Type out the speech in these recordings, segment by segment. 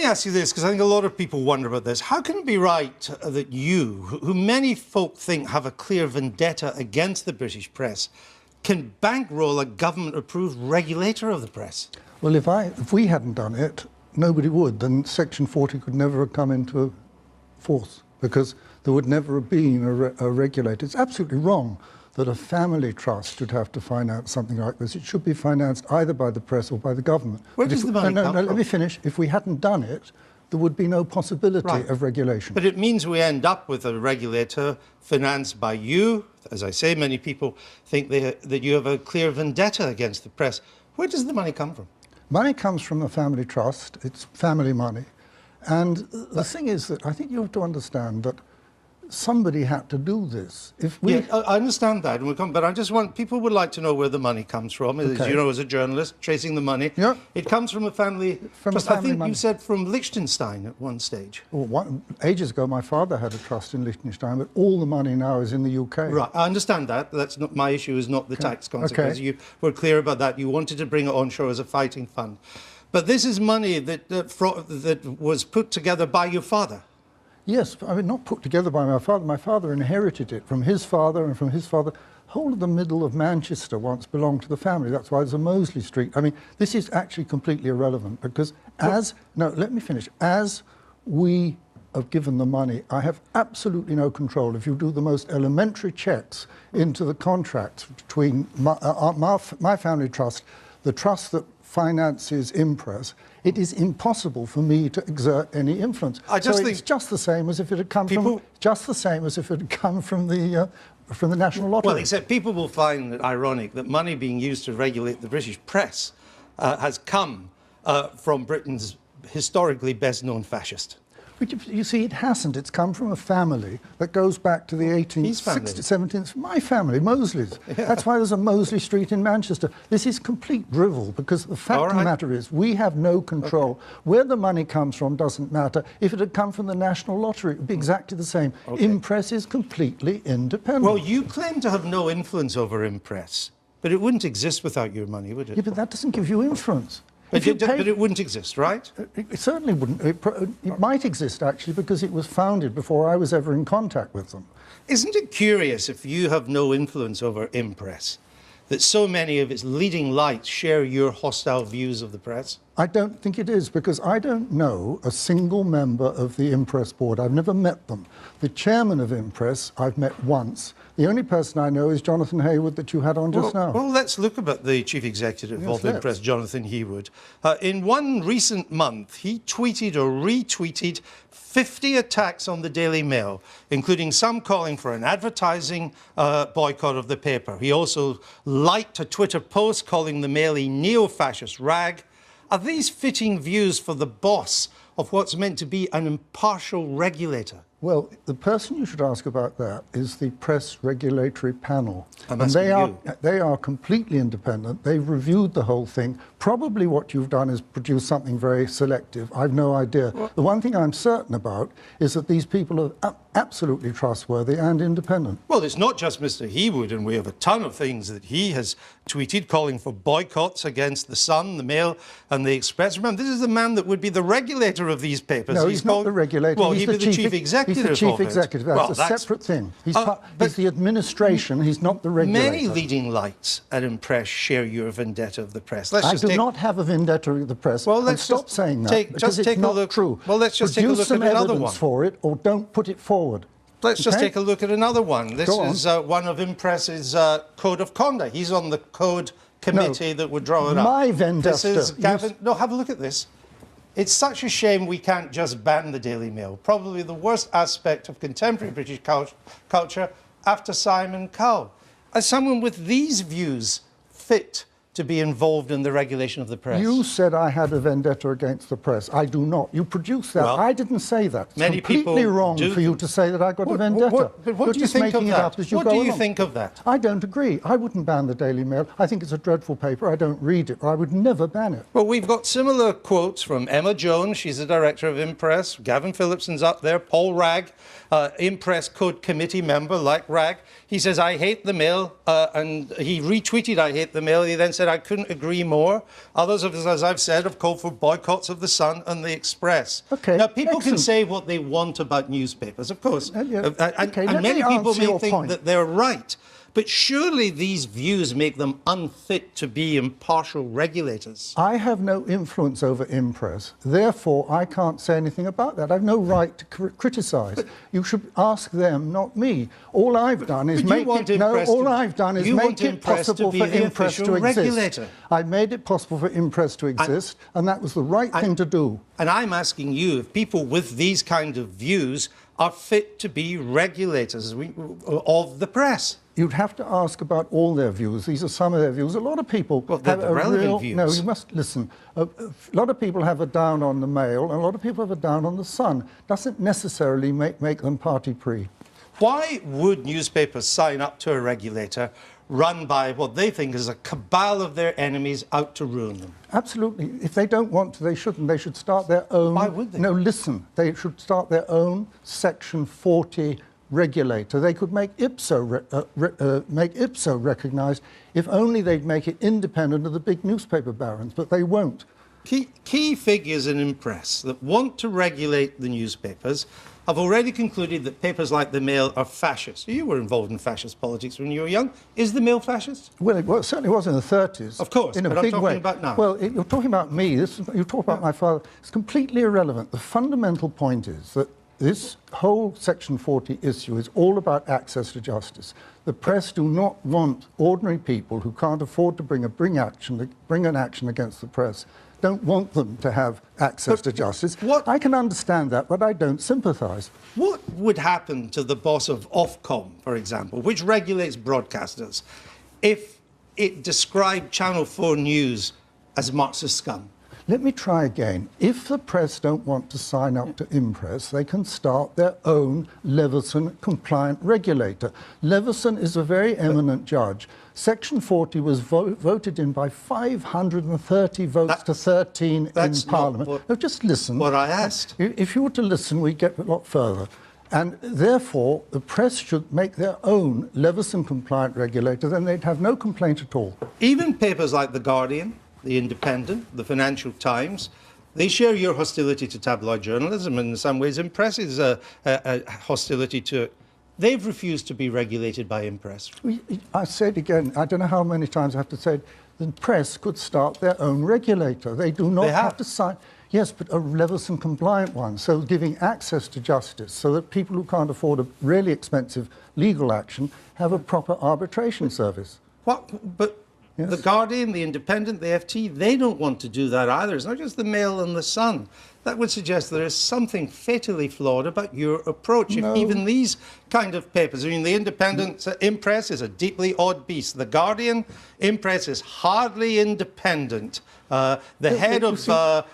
ask you this, because I think a lot of people wonder about this. How can it be right that you, who many folk think have a clear vendetta against the British press, can bankroll a government-approved regulator of the press? Well, if we hadn't done it, nobody would. Then Section 40 could never have come into force, because there would never have been a regulator. It's absolutely wrong that a family trust should have to finance something like this. It should be financed either by the press or by the government. Where does the money come from? Let me finish. If we hadn't done it, there would be no possibility of regulation. But it means we end up with a regulator financed by you. As I say, many people think that you have a clear vendetta against the press. Where does the money come from? Money comes from a family trust. It's family money. And the thing is that I think you have to understand that somebody had to do this. I understand that, but I just want, people would like to know where the money comes from. Okay. As you know, as a journalist, tracing the money. Yeah. It comes from a family trust. I think you said from Liechtenstein at one stage. Well, ages ago, my father had a trust in Liechtenstein, but all the money now is in the UK. Right, I understand that. That's not my issue, is not the tax consequences. You were clear about that. You wanted to bring it onshore as a fighting fund. But this is money that was put together by your father. Yes, I mean, not put together by my father. My father inherited it from his father and from his father. The whole of the middle of Manchester once belonged to the family. That's why there's a Mosley Street. I mean, this is actually completely irrelevant because let me finish. As we have given the money, I have absolutely no control. If you do the most elementary checks into the contracts between my family trust, the trust that finances Impress, it is impossible for me to exert any influence. It's just the same as if it had come from the National Lottery. Well, except people will find it ironic that money being used to regulate the British press has come from Britain's historically best-known fascist. You see, it hasn't. It's come from a family that goes back to the 18th, 16th, 17th. My family, Mosley's. Yeah. That's why there's a Mosley Street in Manchester. This is complete drivel because the fact of the matter is we have no control. Okay. Where the money comes from doesn't matter. If it had come from the National Lottery, it would be exactly the same. Okay. Impress is completely independent. Well, you claim to have no influence over Impress, but it wouldn't exist without your money, would it? Yeah, but that doesn't give you influence. But it wouldn't exist, right? It certainly wouldn't. It might exist, actually, because it was founded before I was ever in contact with them. Isn't it curious, if you have no influence over Impress, that so many of its leading lights share your hostile views of the press? I don't think it is, because I don't know a single member of the Impress board. I've never met them. The chairman of Impress I've met once. The only person I know is Jonathan Haywood that you had on just now. Well, let's look about the chief executive of Impress, Jonathan Haywood. In one recent month, he tweeted or retweeted 50 attacks on the Daily Mail, including some calling for an advertising boycott of the paper. He also liked a Twitter post calling the Mail a neo-fascist rag. Are these fitting views for the boss of what's meant to be an impartial regulator? Well, the person you should ask about that is the Press Regulatory Panel. And they are completely independent. They've reviewed the whole thing. Probably what you've done is produce something very selective. I've no idea. Well, the one thing I'm certain about is that these people are absolutely trustworthy and independent. Well, it's not just Mr. Haywood, and we have a ton of things that he has tweeted calling for boycotts against the Sun, the Mail and the Express. Remember, this is the man that would be the regulator of these papers. No, he's not the regulator. Well, he'd be the chief executive. He's the chief executive. That's a separate thing. He's the administration. He's not the regulator. Many leading lights at Impress share your vendetta of the press. I do not have a vendetta of the press. Well, let's stop saying that because it's not true. Well, let's just take a look at another one. Produce some evidence for it, or don't put it forward. Let's just take a look at another one. This is one of Impress's code of conduct. He's on the code committee that would draw it up. My vendetta. This is Gavin. No, have a look at this. It's such a shame we can't just ban the Daily Mail. Probably the worst aspect of contemporary British culture after Simon Cowell. As someone with these views fit to be involved in the regulation of the press? You said I had a vendetta against the press. I do not. You produced that. Well, I didn't say that. It's completely wrong for you to say that I got a vendetta. What do you think of that? What do you think of that? I don't agree. I wouldn't ban the Daily Mail. I think it's a dreadful paper. I don't read it, or I would never ban it. Well, we've got similar quotes from Emma Jones. She's the director of Impress. Gavin Phillipson's up there. Paul Ragg, Impress Code Committee member, like Ragg. He says, I hate the Mail, and he retweeted I hate the Mail. He then said, said, I couldn't agree more. Others, as I've said, have called for boycotts of the Sun and the Express. Okay, now, people can excellent. say what they want about newspapers, of course. Yeah. Okay, and let many me people answer may your think point. that they're right. But surely these views make them unfit to be impartial regulators. I have no influence over Impress. Therefore, I can't say anything about that. I have no right to criticise. You should ask them, not me. All I've done is make it possible for Impress to exist. I made it possible for Impress to exist, and that was the right thing to do. And I'm asking you if people with these kind of views are fit to be regulators of the press. You'd have to ask about all their views. These are some of their views. A lot of people have a relevant views. No, you must listen. A lot of people have a down on the Mail, and a lot of people have a down on the Sun. Doesn't necessarily make them party-pre. Why would newspapers sign up to a regulator run by what they think is a cabal of their enemies out to ruin them? Absolutely. If they don't want to, they shouldn't. They should start their own... Why would they? No, listen. They should start their own Section 40 regulator. They could make ipso recognised if only they'd make it independent of the big newspaper barons, but they won't. Key figures in Impress that want to regulate the newspapers have already concluded that papers like the Mail are fascist. You were involved in fascist politics when you were young. Is the Mail fascist? Well, it certainly was in the 30s. Of course, in a but big I'm talking way. about now. Well, you're talking about me. You talk about my father. It's completely irrelevant. The fundamental point is that this whole Section 40 issue is all about access to justice. The press do not want ordinary people who can't afford to bring an action against the press, don't want them to have access to justice. I can understand that, but I don't sympathise. What would happen to the boss of Ofcom, for example, which regulates broadcasters, if it described Channel 4 News as Marxist scum? Let me try again. If the press don't want to sign up to Impress, they can start their own Leveson-compliant regulator. Leveson is a very eminent judge. Section 40 was voted in by 530 votes to 13 in Parliament. No, just listen. What I asked. If you were to listen, we'd get a lot further. And therefore, the press should make their own Leveson-compliant regulator, then they'd have no complaint at all. Even papers like The Guardian, The Independent, The Financial Times, they share your hostility to tabloid journalism, and in some ways Impress's hostility to it. They've refused to be regulated by Impress. I said again, I don't know how many times I have to say it, the press could start their own regulator. They do not have to sign... Yes, but a Leveson-compliant one, so giving access to justice, so that people who can't afford a really expensive legal action have a proper arbitration service. What? But... Yes. The Guardian, The Independent, the FT, they don't want to do that either. It's not just the Mail and the Sun. That would suggest there is something fatally flawed about your approach. No. If even these kind of papers, I mean, The Independent, Impress is a deeply odd beast. The Guardian, Impress is hardly independent. The head of the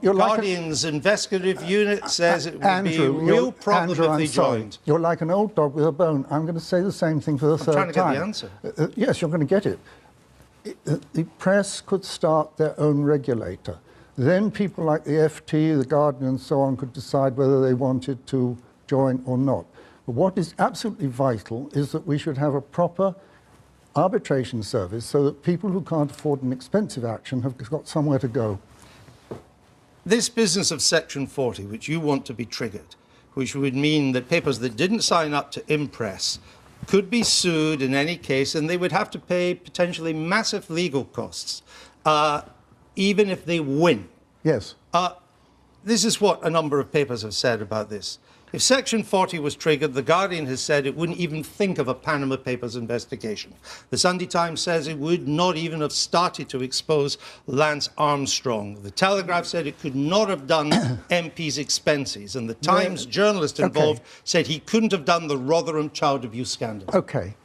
Guardian's investigative unit says it would be a real problem if they joined. You're like an old dog with a bone. I'm going to say the same thing for the third time. I'm trying to get the answer. Yes, you're going to get it. The press could start their own regulator. Then people like the FT, the Guardian and so on could decide whether they wanted to join or not. But what is absolutely vital is that we should have a proper arbitration service so that people who can't afford an expensive action have got somewhere to go. This business of Section 40, which you want to be triggered, which would mean that papers that didn't sign up to Impress could be sued in any case, and they would have to pay potentially massive legal costs, even if they win. Yes. This is what a number of papers have said about this. If Section 40 was triggered, The Guardian has said it wouldn't even think of a Panama Papers investigation. The Sunday Times says it would not even have started to expose Lance Armstrong. The Telegraph said it could not have done MP's expenses. And the Times journalist involved said he couldn't have done the Rotherham child abuse scandal. OK.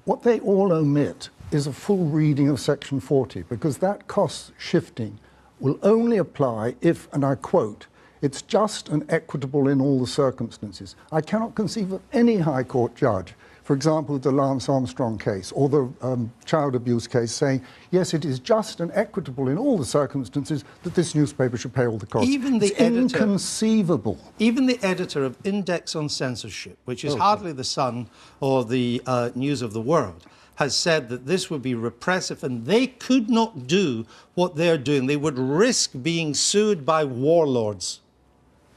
What they all omit is a full reading of Section 40, because that cost shifting will only apply if, and I quote, it's just and equitable in all the circumstances. I cannot conceive of any High Court judge, for example, the Lance Armstrong case or the child abuse case, saying, yes, it is just and equitable in all the circumstances that this newspaper should pay all the costs. Even the editor, inconceivable. Even the editor of Index on Censorship, which is hardly the Sun or the News of the World, has said that this would be repressive and they could not do what they're doing. They would risk being sued by warlords.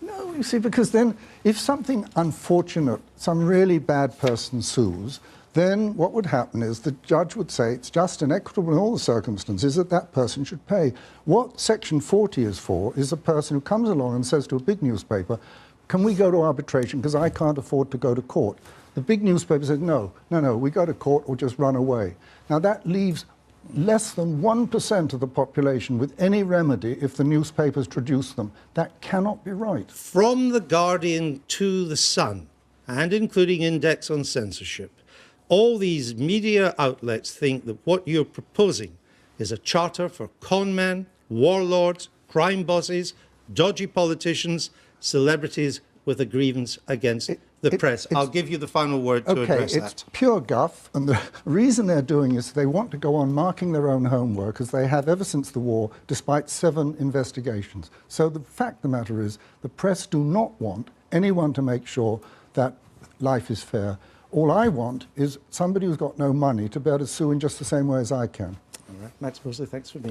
No, you see, because then if something unfortunate, some really bad person sues, then what would happen is the judge would say it's just and equitable in all the circumstances that that person should pay. What Section 40 is for is a person who comes along and says to a big newspaper, can we go to arbitration because I can't afford to go to court? The big newspaper says, no, we go to court or just run away. Now that leaves less than 1% of the population with any remedy if the newspapers traduce them. That cannot be right. From The Guardian to The Sun, and including Index on Censorship, all these media outlets think that what you're proposing is a charter for conmen, warlords, crime bosses, dodgy politicians, celebrities with a grievance against the press. I'll give you the final word to address that. It's pure guff, and the reason they're doing is they want to go on marking their own homework, as they have ever since the war, despite 7 investigations. So the fact of the matter is, the press do not want anyone to make sure that life is fair. All I want is somebody who's got no money to be able to sue in just the same way as I can. All right, Max Mosley, thanks for being